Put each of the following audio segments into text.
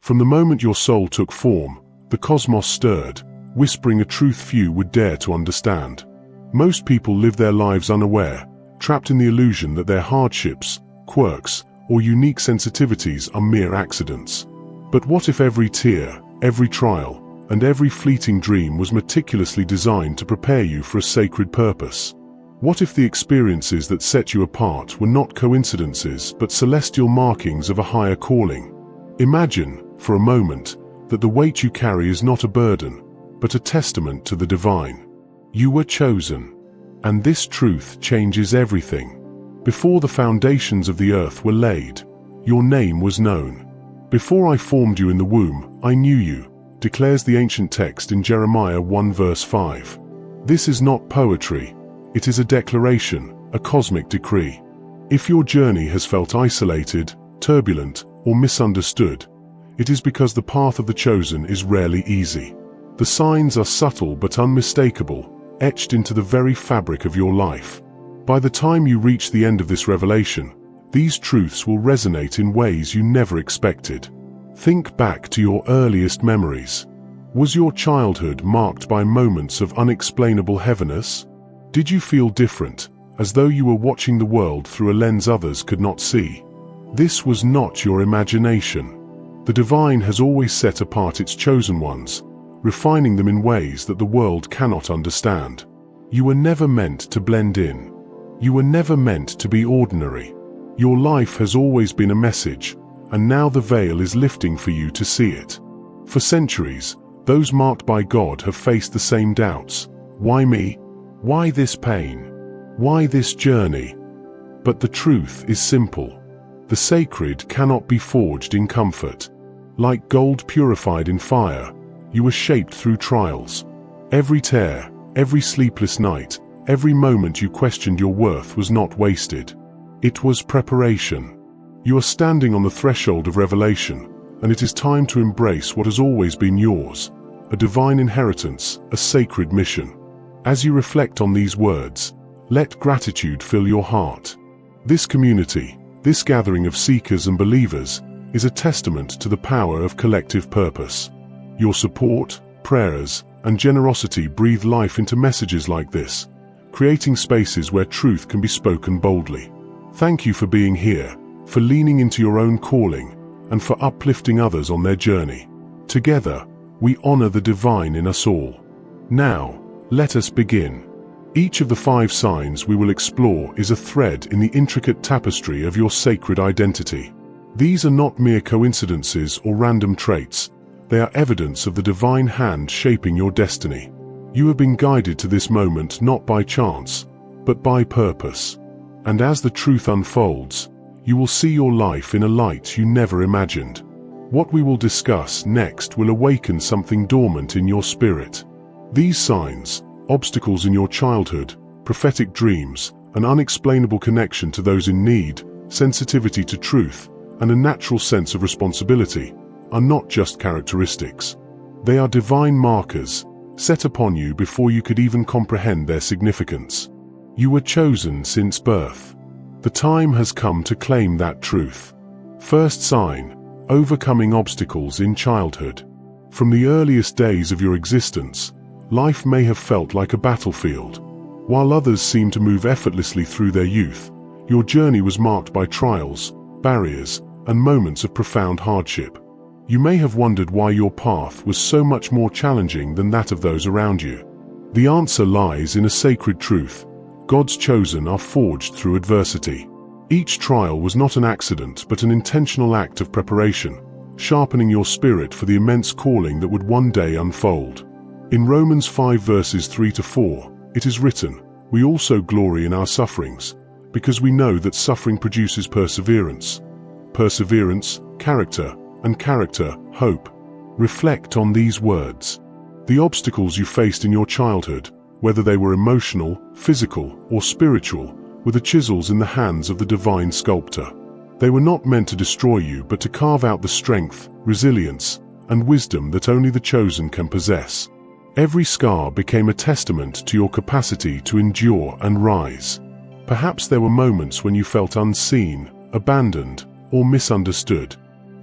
From the moment your soul took form, the cosmos stirred, whispering a truth few would dare to understand. Most people live their lives unaware, trapped in the illusion that their hardships, quirks, or unique sensitivities are mere accidents. But what if every tear, every trial, and every fleeting dream was meticulously designed to prepare you for a sacred purpose? What if the experiences that set you apart were not coincidences but celestial markings of a higher calling? Imagine, for a moment, that the weight you carry is not a burden, but a testament to the divine. You were chosen. And this truth changes everything. Before the foundations of the earth were laid, your name was known. Before I formed you in the womb, I knew you, declares the ancient text in Jeremiah 1 verse 5. This is not poetry. It is a declaration, a cosmic decree. If your journey has felt isolated, turbulent, or misunderstood, it is because the path of the chosen is rarely easy. The signs are subtle but unmistakable, etched into the very fabric of your life. By the time you reach the end of this revelation, these truths will resonate in ways you never expected. Think back to your earliest memories. Was your childhood marked by moments of unexplainable heaviness? Did you feel different, as though you were watching the world through a lens others could not see? This was not your imagination. The divine has always set apart its chosen ones, refining them in ways that the world cannot understand. You were never meant to blend in. You were never meant to be ordinary. Your life has always been a message, and now the veil is lifting for you to see it. For centuries, those marked by God have faced the same doubts. Why me? Why this pain? Why this journey? But the truth is simple. The sacred cannot be forged in comfort. Like gold purified in fire, you were shaped through trials. Every tear, every sleepless night, every moment you questioned your worth was not wasted. It was preparation. You are standing on the threshold of revelation, and it is time to embrace what has always been yours, a divine inheritance, a sacred mission. As you reflect on these words, let gratitude fill your heart. This community, this gathering of seekers and believers, is a testament to the power of collective purpose. Your support, prayers, and generosity breathe life into messages like this, creating spaces where truth can be spoken boldly. Thank you for being here, for leaning into your own calling, and for uplifting others on their journey. Together, we honor the divine in us all. Now, let us begin. Each of the 5 signs we will explore is a thread in the intricate tapestry of your sacred identity. These are not mere coincidences or random traits. They are evidence of the divine hand shaping your destiny. You have been guided to this moment not by chance, but by purpose. And as the truth unfolds, you will see your life in a light you never imagined. What we will discuss next will awaken something dormant in your spirit. These signs, obstacles in your childhood, prophetic dreams, an unexplainable connection to those in need, sensitivity to truth, and a natural sense of responsibility, are not just characteristics. They are divine markers, set upon you before you could even comprehend their significance. You were chosen since birth. The time has come to claim that truth. First sign, overcoming obstacles in childhood. From the earliest days of your existence, life may have felt like a battlefield. While others seem to move effortlessly through their youth, your journey was marked by trials, barriers, and moments of profound hardship. You may have wondered why your path was so much more challenging than that of those around you. The answer lies in a sacred truth. God's chosen are forged through adversity. Each trial was not an accident but an intentional act of preparation, sharpening your spirit for the immense calling that would one day unfold. In Romans 5 verses 3-4, it is written, "We also glory in our sufferings, because we know that suffering produces perseverance. Perseverance, character, and character, hope." Reflect on these words. The obstacles you faced in your childhood, whether they were emotional, physical, or spiritual, were the chisels in the hands of the divine sculptor. They were not meant to destroy you but to carve out the strength, resilience, and wisdom that only the chosen can possess. Every scar became a testament to your capacity to endure and rise. Perhaps there were moments when you felt unseen, abandoned, or misunderstood.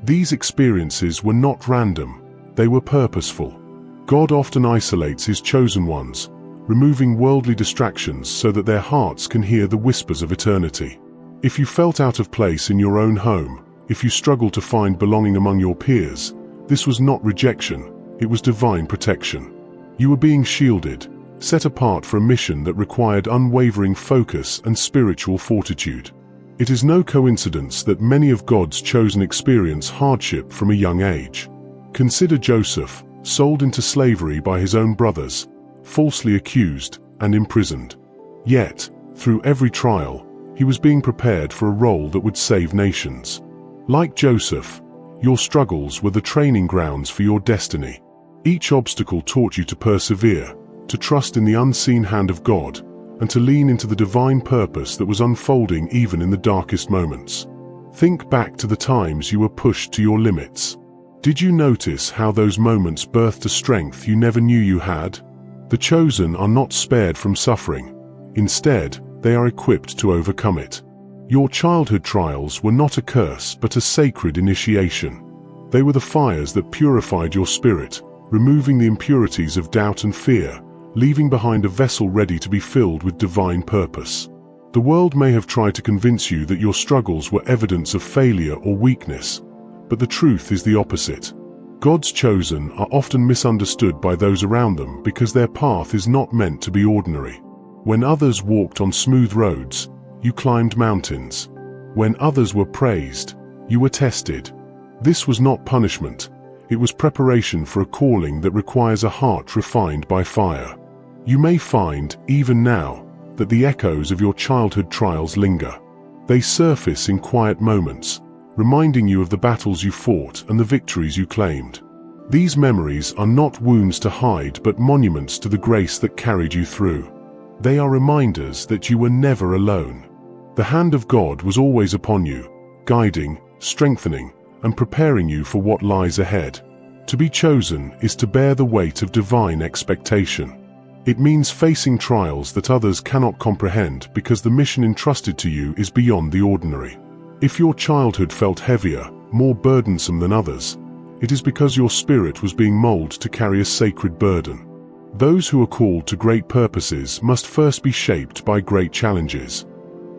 These experiences were not random, they were purposeful. God often isolates His chosen ones, removing worldly distractions so that their hearts can hear the whispers of eternity. If you felt out of place in your own home, if you struggled to find belonging among your peers, this was not rejection, it was divine protection. You were being shielded, set apart for a mission that required unwavering focus and spiritual fortitude. It is no coincidence that many of God's chosen experience hardship from a young age. Consider Joseph, sold into slavery by his own brothers, falsely accused and imprisoned. Yet, through every trial, he was being prepared for a role that would save nations. Like Joseph, your struggles were the training grounds for your destiny. Each obstacle taught you to persevere, to trust in the unseen hand of God, and to lean into the divine purpose that was unfolding even in the darkest moments. Think back to the times you were pushed to your limits. Did you notice how those moments birthed a strength you never knew you had? The chosen are not spared from suffering. Instead, they are equipped to overcome it. Your childhood trials were not a curse but a sacred initiation. They were the fires that purified your spirit, removing the impurities of doubt and fear, leaving behind a vessel ready to be filled with divine purpose. The world may have tried to convince you that your struggles were evidence of failure or weakness, but the truth is the opposite. God's chosen are often misunderstood by those around them because their path is not meant to be ordinary. When others walked on smooth roads, you climbed mountains. When others were praised, you were tested. This was not punishment. It was preparation for a calling that requires a heart refined by fire. You may find, even now, that the echoes of your childhood trials linger. They surface in quiet moments, reminding you of the battles you fought and the victories you claimed. These memories are not wounds to hide but monuments to the grace that carried you through. They are reminders that you were never alone. The hand of God was always upon you, guiding, strengthening, and preparing you for what lies ahead. To be chosen is to bear the weight of divine expectation. It means facing trials that others cannot comprehend because the mission entrusted to you is beyond the ordinary. If your childhood felt heavier, more burdensome than others, it is because your spirit was being molded to carry a sacred burden. Those who are called to great purposes must first be shaped by great challenges.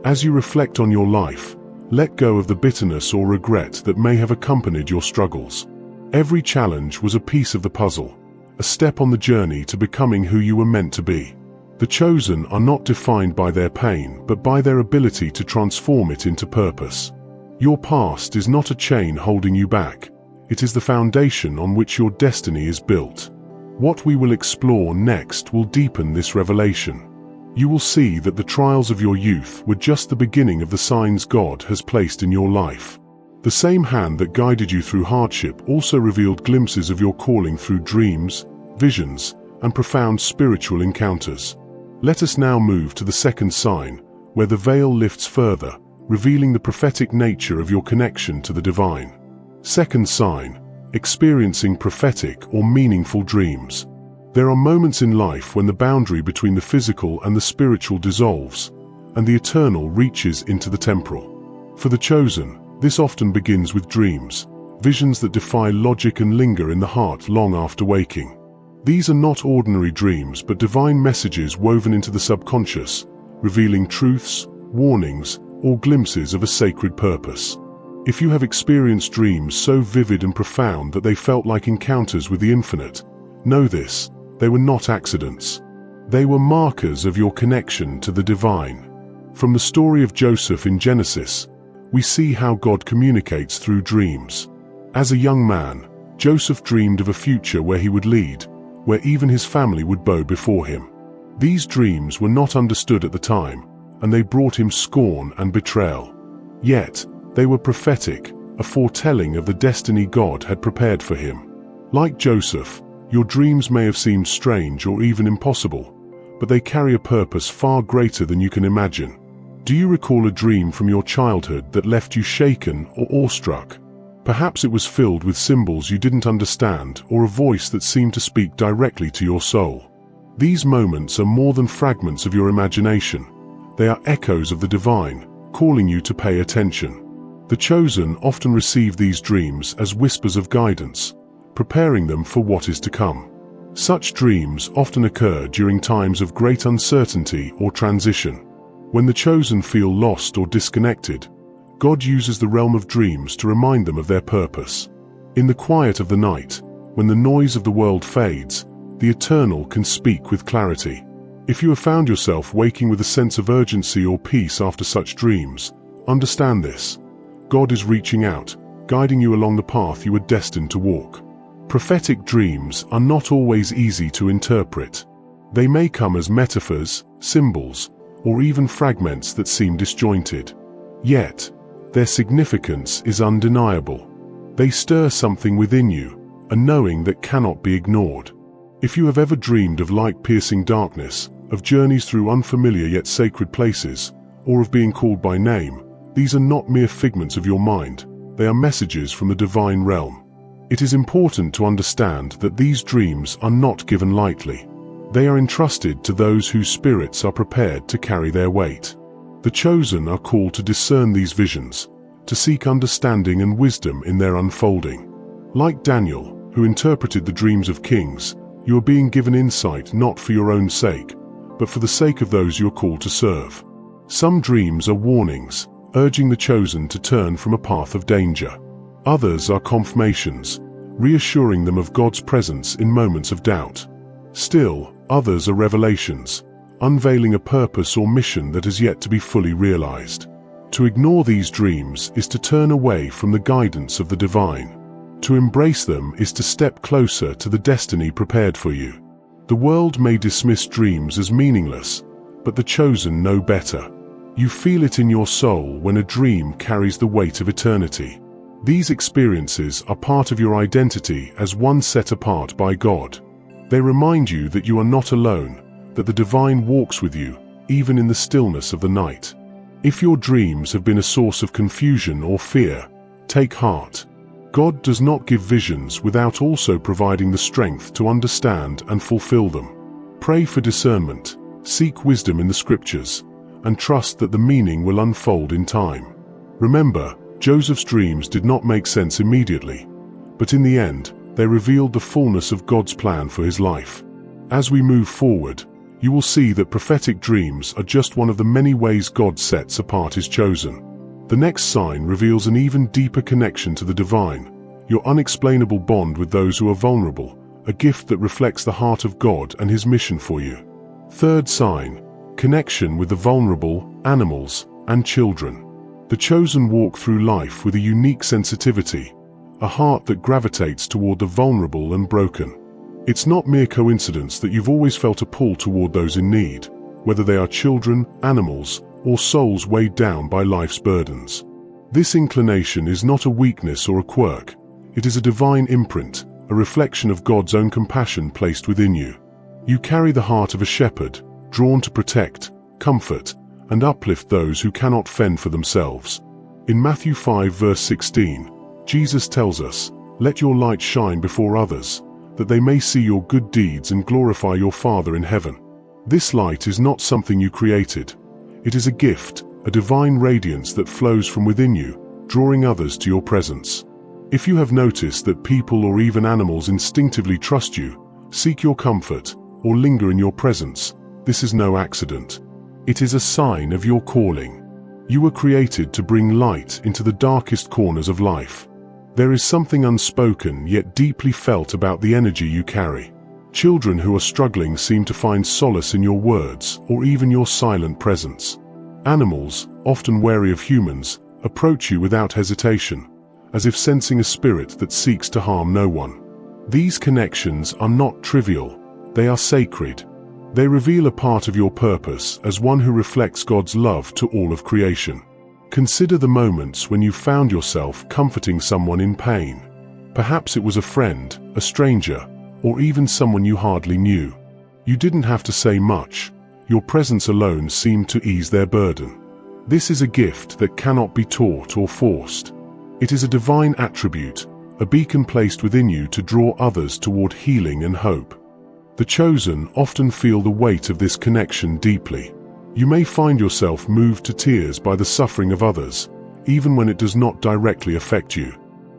As you reflect on your life, let go of the bitterness or regret that may have accompanied your struggles. Every challenge was a piece of the puzzle, a step on the journey to becoming who you were meant to be. The chosen are not defined by their pain but by their ability to transform it into purpose. Your past is not a chain holding you back. It is the foundation on which your destiny is built. What we will explore next will deepen this revelation. You will see that the trials of your youth were just the beginning of the signs God has placed in your life. The same hand that guided you through hardship also revealed glimpses of your calling through dreams, visions, and profound spiritual encounters. Let us now move to the second sign, where the veil lifts further, revealing the prophetic nature of your connection to the divine. Second sign, experiencing prophetic or meaningful dreams. There are moments in life when the boundary between the physical and the spiritual dissolves, and the eternal reaches into the temporal. For the chosen, this often begins with dreams, visions that defy logic and linger in the heart long after waking. These are not ordinary dreams but divine messages woven into the subconscious, revealing truths, warnings, or glimpses of a sacred purpose. If you have experienced dreams so vivid and profound that they felt like encounters with the infinite, know this, they were not accidents. They were markers of your connection to the divine. From the story of Joseph in Genesis, we see how God communicates through dreams. As a young man, Joseph dreamed of a future where he would lead, where even his family would bow before him. These dreams were not understood at the time, and they brought him scorn and betrayal. Yet, they were prophetic, a foretelling of the destiny God had prepared for him. Like Joseph, your dreams may have seemed strange or even impossible, but they carry a purpose far greater than you can imagine. Do you recall a dream from your childhood that left you shaken or awestruck? Perhaps it was filled with symbols you didn't understand or a voice that seemed to speak directly to your soul. These moments are more than fragments of your imagination. They are echoes of the divine, calling you to pay attention. The chosen often receive these dreams as whispers of guidance, preparing them for what is to come. Such dreams often occur during times of great uncertainty or transition. When the chosen feel lost or disconnected, God uses the realm of dreams to remind them of their purpose. In the quiet of the night, when the noise of the world fades, the Eternal can speak with clarity. If you have found yourself waking with a sense of urgency or peace after such dreams, understand this: God is reaching out, guiding you along the path you are destined to walk. Prophetic dreams are not always easy to interpret. They may come as metaphors, symbols, or even fragments that seem disjointed. Yet, their significance is undeniable. They stir something within you, a knowing that cannot be ignored. If you have ever dreamed of light-piercing darkness, of journeys through unfamiliar yet sacred places, or of being called by name, these are not mere figments of your mind, they are messages from the divine realm. It is important to understand that these dreams are not given lightly. They are entrusted to those whose spirits are prepared to carry their weight. The chosen are called to discern these visions, to seek understanding and wisdom in their unfolding. Like Daniel, who interpreted the dreams of kings, you are being given insight not for your own sake, but for the sake of those you are called to serve. Some dreams are warnings, urging the chosen to turn from a path of danger. Others are confirmations, reassuring them of God's presence in moments of doubt. Still, others are revelations, unveiling a purpose or mission that has yet to be fully realized. To ignore these dreams is to turn away from the guidance of the divine. To embrace them is to step closer to the destiny prepared for you. The world may dismiss dreams as meaningless, but the chosen know better. You feel it in your soul when a dream carries the weight of eternity. These experiences are part of your identity as one set apart by God. They remind you that you are not alone, that the divine walks with you, even in the stillness of the night. If your dreams have been a source of confusion or fear, take heart. God does not give visions without also providing the strength to understand and fulfill them. Pray for discernment, seek wisdom in the scriptures, and trust that the meaning will unfold in time. Remember, Joseph's dreams did not make sense immediately, but in the end, they revealed the fullness of God's plan for his life. As we move forward, you will see that prophetic dreams are just one of the many ways God sets apart his chosen. The next sign reveals an even deeper connection to the divine, your unexplainable bond with those who are vulnerable, a gift that reflects the heart of God and his mission for you. Third sign, connection with the vulnerable, animals, and children. The chosen walk through life with a unique sensitivity, a heart that gravitates toward the vulnerable and broken. It's not mere coincidence that you've always felt a pull toward those in need, whether they are children, animals, or souls weighed down by life's burdens. This inclination is not a weakness or a quirk. It is a divine imprint, a reflection of God's own compassion placed within you. You carry the heart of a shepherd, drawn to protect, comfort, and uplift those who cannot fend for themselves. In Matthew 5 verse 16, Jesus tells us, "Let your light shine before others, that they may see your good deeds and glorify your Father in heaven." This light is not something you created. It is a gift, a divine radiance that flows from within you, drawing others to your presence. If you have noticed that people or even animals instinctively trust you, seek your comfort, or linger in your presence, this is no accident. It is a sign of your calling. You were created to bring light into the darkest corners of life. There is something unspoken yet deeply felt about the energy you carry. Children who are struggling seem to find solace in your words or even your silent presence. Animals, often wary of humans, approach you without hesitation, as if sensing a spirit that seeks to harm no one. These connections are not trivial, they are sacred. They reveal a part of your purpose as one who reflects God's love to all of creation. Consider the moments when you found yourself comforting someone in pain. Perhaps it was a friend, a stranger, or even someone you hardly knew. You didn't have to say much. Your presence alone seemed to ease their burden. This is a gift that cannot be taught or forced. It is a divine attribute, a beacon placed within you to draw others toward healing and hope. The chosen often feel the weight of this connection deeply. You may find yourself moved to tears by the suffering of others, even when it does not directly affect you.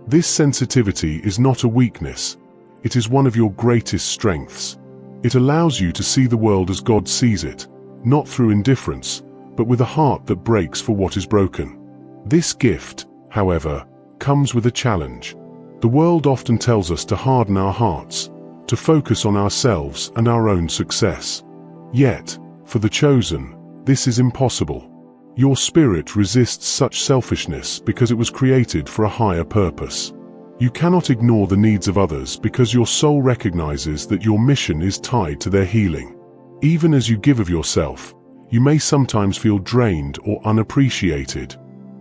This sensitivity is not a weakness. It is one of your greatest strengths. It allows you to see the world as God sees it, not through indifference, but with a heart that breaks for what is broken. This gift, however, comes with a challenge. The world often tells us to harden our hearts, to focus on ourselves and our own success. Yet, for the chosen, this is impossible. Your spirit resists such selfishness because it was created for a higher purpose. You cannot ignore the needs of others because your soul recognizes that your mission is tied to their healing. Even as you give of yourself, you may sometimes feel drained or unappreciated.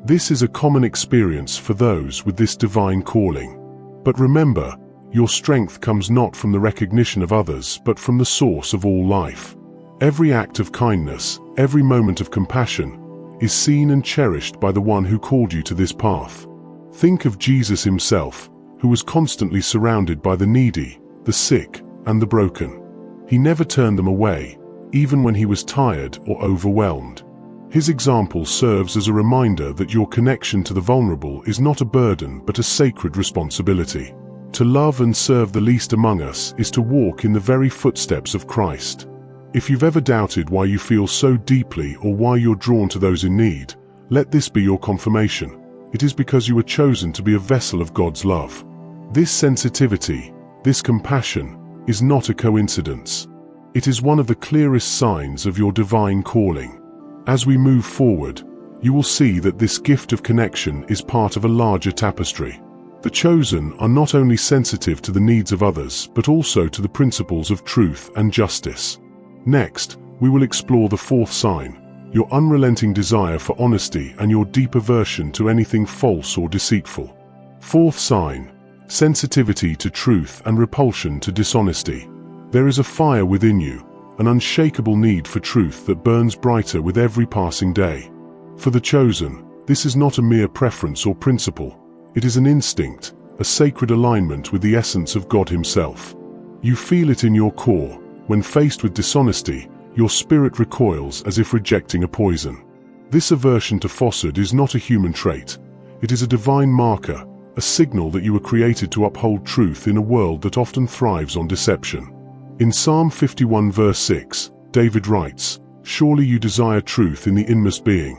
This is a common experience for those with this divine calling. But remember, your strength comes not from the recognition of others but from the source of all life. Every act of kindness, every moment of compassion, is seen and cherished by the one who called you to this path. Think of Jesus himself, who was constantly surrounded by the needy, the sick, and the broken. He never turned them away, even when he was tired or overwhelmed. His example serves as a reminder that your connection to the vulnerable is not a burden but a sacred responsibility. To love and serve the least among us is to walk in the very footsteps of Christ. If you've ever doubted why you feel so deeply or why you're drawn to those in need, let this be your confirmation. It is because you were chosen to be a vessel of God's love. This sensitivity, this compassion, is not a coincidence. It is one of the clearest signs of your divine calling. As we move forward, you will see that this gift of connection is part of a larger tapestry. The chosen are not only sensitive to the needs of others, but also to the principles of truth and justice. Next, we will explore the fourth sign, your unrelenting desire for honesty and your deep aversion to anything false or deceitful. Fourth sign, sensitivity to truth and repulsion to dishonesty. There is a fire within you, an unshakable need for truth that burns brighter with every passing day. For the chosen, this is not a mere preference or principle. It is an instinct, a sacred alignment with the essence of God himself. You feel it in your core. When faced with dishonesty, your spirit recoils as if rejecting a poison. This aversion to falsehood is not a human trait. It is a divine marker, a signal that you were created to uphold truth in a world that often thrives on deception. In Psalm 51 verse 6, David writes, "Surely you desire truth in the inmost being.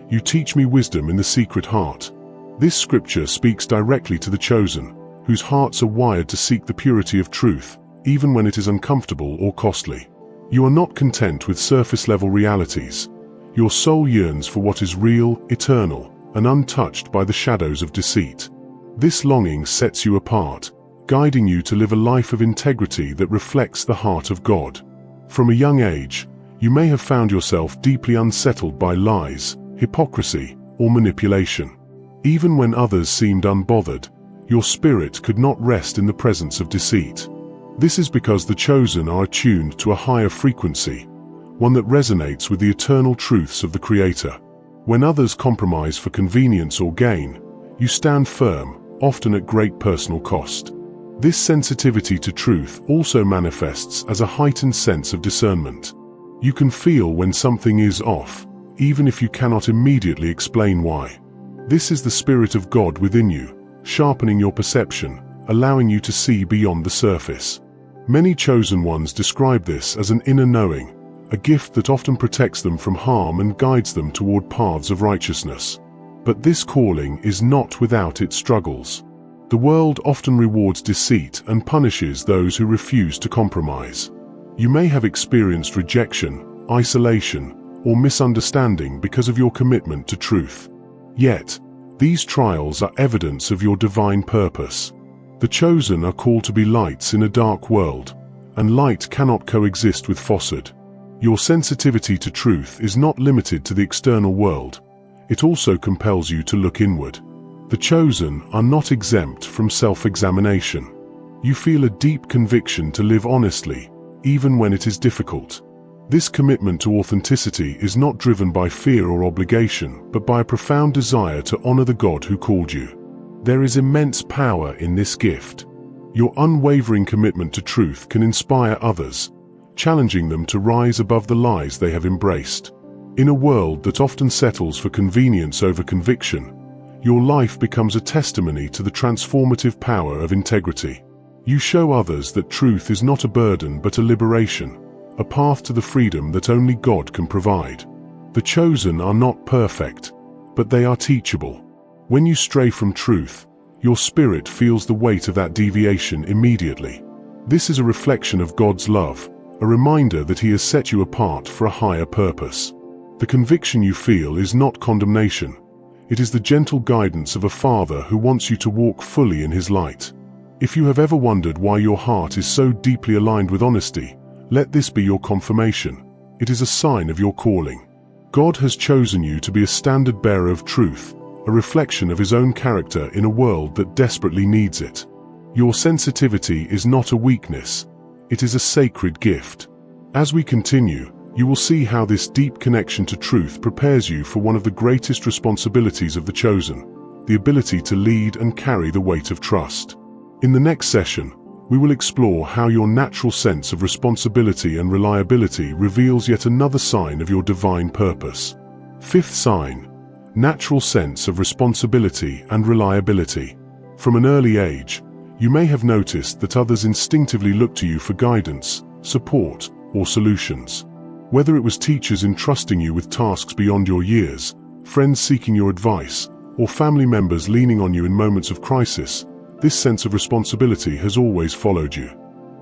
You teach me wisdom in the secret heart." This scripture speaks directly to the chosen, whose hearts are wired to seek the purity of truth, even when it is uncomfortable or costly. You are not content with surface-level realities. Your soul yearns for what is real, eternal, and untouched by the shadows of deceit. This longing sets you apart, guiding you to live a life of integrity that reflects the heart of God. From a young age, you may have found yourself deeply unsettled by lies, hypocrisy, or manipulation. Even when others seemed unbothered, your spirit could not rest in the presence of deceit. This is because the chosen are attuned to a higher frequency, one that resonates with the eternal truths of the Creator. When others compromise for convenience or gain, you stand firm, often at great personal cost. This sensitivity to truth also manifests as a heightened sense of discernment. You can feel when something is off, even if you cannot immediately explain why. This is the Spirit of God within you, sharpening your perception, allowing you to see beyond the surface. Many chosen ones describe this as an inner knowing, a gift that often protects them from harm and guides them toward paths of righteousness. But this calling is not without its struggles. The world often rewards deceit and punishes those who refuse to compromise. You may have experienced rejection, isolation, or misunderstanding because of your commitment to truth. Yet, these trials are evidence of your divine purpose. The chosen are called to be lights in a dark world, and light cannot coexist with falsehood. Your sensitivity to truth is not limited to the external world. It also compels you to look inward. The chosen are not exempt from self-examination. You feel a deep conviction to live honestly, even when it is difficult. This commitment to authenticity is not driven by fear or obligation, but by a profound desire to honor the God who called you. There is immense power in this gift. Your unwavering commitment to truth can inspire others, challenging them to rise above the lies they have embraced. In a world that often settles for convenience over conviction, your life becomes a testimony to the transformative power of integrity. You show others that truth is not a burden but a liberation, a path to the freedom that only God can provide. The chosen are not perfect, but they are teachable. When you stray from truth, your spirit feels the weight of that deviation immediately. This is a reflection of God's love, a reminder that He has set you apart for a higher purpose. The conviction you feel is not condemnation. It is the gentle guidance of a Father who wants you to walk fully in His light. If you have ever wondered why your heart is so deeply aligned with honesty, let this be your confirmation. It is a sign of your calling. God has chosen you to be a standard-bearer of truth, a reflection of His own character in a world that desperately needs it. Your sensitivity is not a weakness. It is a sacred gift. As we continue, you will see how this deep connection to truth prepares you for one of the greatest responsibilities of the chosen, the ability to lead and carry the weight of trust. In the next session, we will explore how your natural sense of responsibility and reliability reveals yet another sign of your divine purpose. Fifth sign: natural sense of responsibility and reliability. From an early age, you may have noticed that others instinctively look to you for guidance, support, or solutions. Whether it was teachers entrusting you with tasks beyond your years, friends seeking your advice, or family members leaning on you in moments of crisis, this sense of responsibility has always followed you.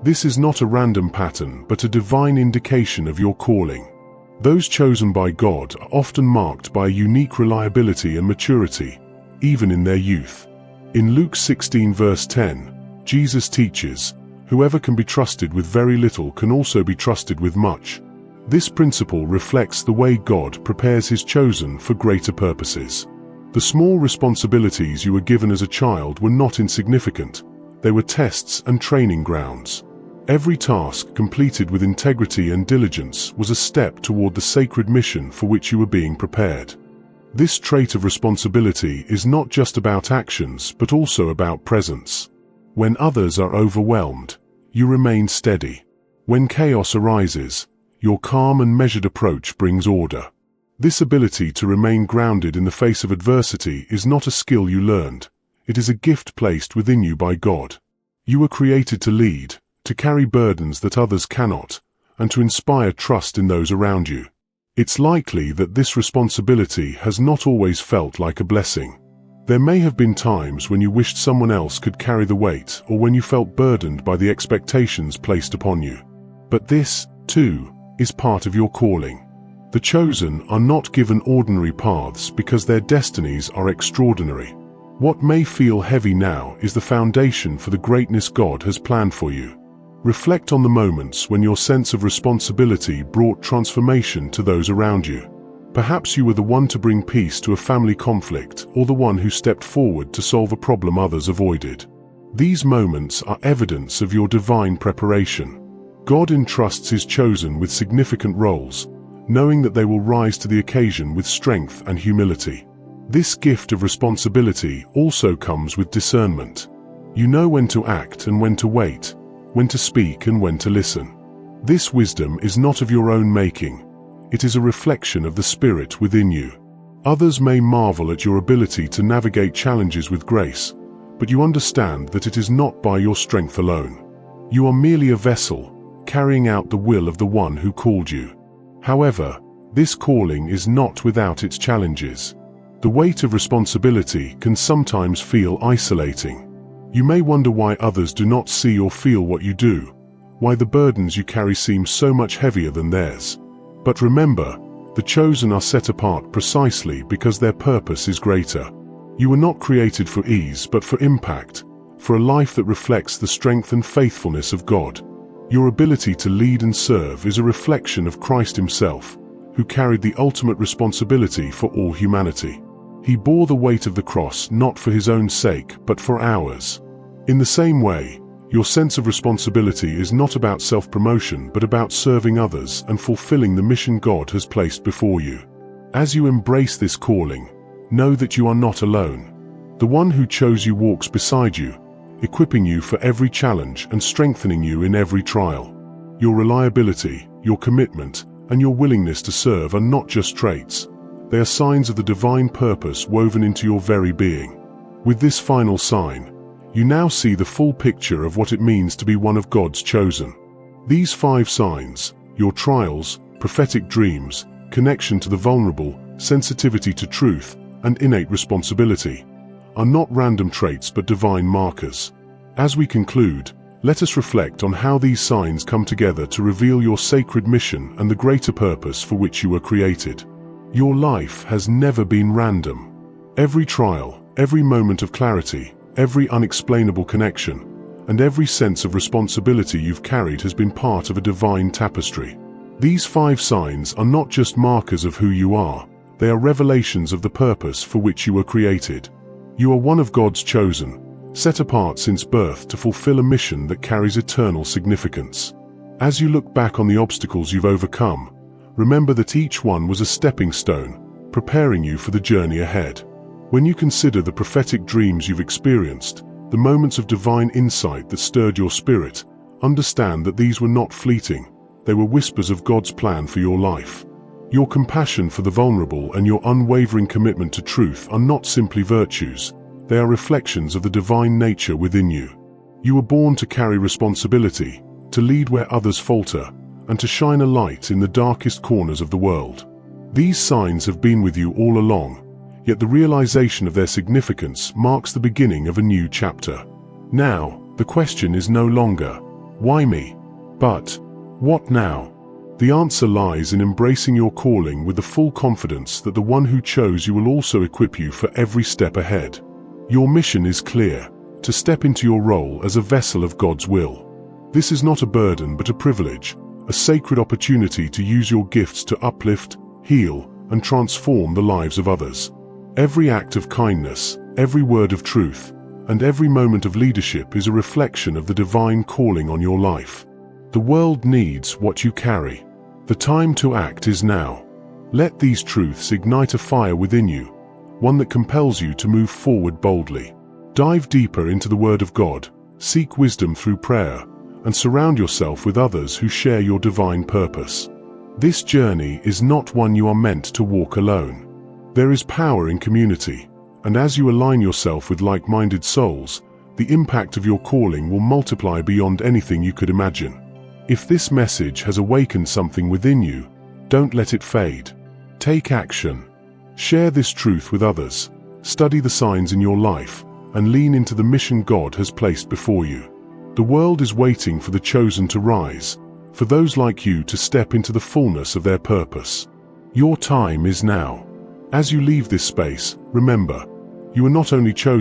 This is not a random pattern, but a divine indication of your calling. Those chosen by God are often marked by a unique reliability and maturity, even in their youth. In Luke 16 verse 10, Jesus teaches, "Whoever can be trusted with very little can also be trusted with much." This principle reflects the way God prepares His chosen for greater purposes. The small responsibilities you were given as a child were not insignificant. They were tests and training grounds. Every task completed with integrity and diligence was a step toward the sacred mission for which you were being prepared. This trait of responsibility is not just about actions but also about presence. When others are overwhelmed, you remain steady. When chaos arises, your calm and measured approach brings order. This ability to remain grounded in the face of adversity is not a skill you learned. It is a gift placed within you by God. You were created to lead, to carry burdens that others cannot, and to inspire trust in those around you. It's likely that this responsibility has not always felt like a blessing. There may have been times when you wished someone else could carry the weight, or when you felt burdened by the expectations placed upon you. But this, too, is part of your calling. The chosen are not given ordinary paths because their destinies are extraordinary. What may feel heavy now is the foundation for the greatness God has planned for you. Reflect on the moments when your sense of responsibility brought transformation to those around you. Perhaps you were the one to bring peace to a family conflict, or the one who stepped forward to solve a problem others avoided. These moments are evidence of your divine preparation. God entrusts His chosen with significant roles, knowing that they will rise to the occasion with strength and humility. This gift of responsibility also comes with discernment. You know when to act and when to wait, when to speak and when to listen. This wisdom is not of your own making. It is a reflection of the Spirit within you. Others may marvel at your ability to navigate challenges with grace, but you understand that it is not by your strength alone. You are merely a vessel, carrying out the will of the one who called you. However, this calling is not without its challenges. The weight of responsibility can sometimes feel isolating. You may wonder why others do not see or feel what you do, why the burdens you carry seem so much heavier than theirs. But remember, the chosen are set apart precisely because their purpose is greater. You were not created for ease but for impact, for a life that reflects the strength and faithfulness of God. Your ability to lead and serve is a reflection of Christ Himself, who carried the ultimate responsibility for all humanity. He bore the weight of the cross not for His own sake, but for ours. In the same way, your sense of responsibility is not about self-promotion but about serving others and fulfilling the mission God has placed before you. As you embrace this calling, know that you are not alone. The one who chose you walks beside you, equipping you for every challenge and strengthening you in every trial. Your reliability, your commitment, and your willingness to serve are not just traits. They are signs of the divine purpose woven into your very being. With this final sign, you now see the full picture of what it means to be one of God's chosen. These 5 signs, your trials, prophetic dreams, connection to the vulnerable, sensitivity to truth, and innate responsibility, are not random traits but divine markers. As we conclude, let us reflect on how these signs come together to reveal your sacred mission and the greater purpose for which you were created. Your life has never been random. Every trial, every moment of clarity, every unexplainable connection, and every sense of responsibility you've carried has been part of a divine tapestry. These 5 signs are not just markers of who you are, they are revelations of the purpose for which you were created. You are one of God's chosen, set apart since birth to fulfill a mission that carries eternal significance. As you look back on the obstacles you've overcome, remember that each one was a stepping stone, preparing you for the journey ahead. When you consider the prophetic dreams you've experienced, the moments of divine insight that stirred your spirit, understand that these were not fleeting, they were whispers of God's plan for your life. Your compassion for the vulnerable and your unwavering commitment to truth are not simply virtues, they are reflections of the divine nature within you. You were born to carry responsibility, to lead where others falter, and to shine a light in the darkest corners of the world. These signs have been with you all along, yet the realization of their significance marks the beginning of a new chapter. Now, the question is no longer, why me? But, what now? The answer lies in embracing your calling with the full confidence that the one who chose you will also equip you for every step ahead. Your mission is clear, to step into your role as a vessel of God's will. This is not a burden but a privilege, a sacred opportunity to use your gifts to uplift, heal, and transform the lives of others. Every act of kindness, every word of truth, and every moment of leadership is a reflection of the divine calling on your life. The world needs what you carry. The time to act is now. Let these truths ignite a fire within you, one that compels you to move forward boldly. Dive deeper into the Word of God, seek wisdom through prayer, and surround yourself with others who share your divine purpose. This journey is not one you are meant to walk alone. There is power in community, and as you align yourself with like-minded souls, the impact of your calling will multiply beyond anything you could imagine. If this message has awakened something within you, don't let it fade. Take action. Share this truth with others, study the signs in your life, and lean into the mission God has placed before you. The world is waiting for the chosen to rise, for those like you to step into the fullness of their purpose. Your time is now. As you leave this space, remember, you are not only chosen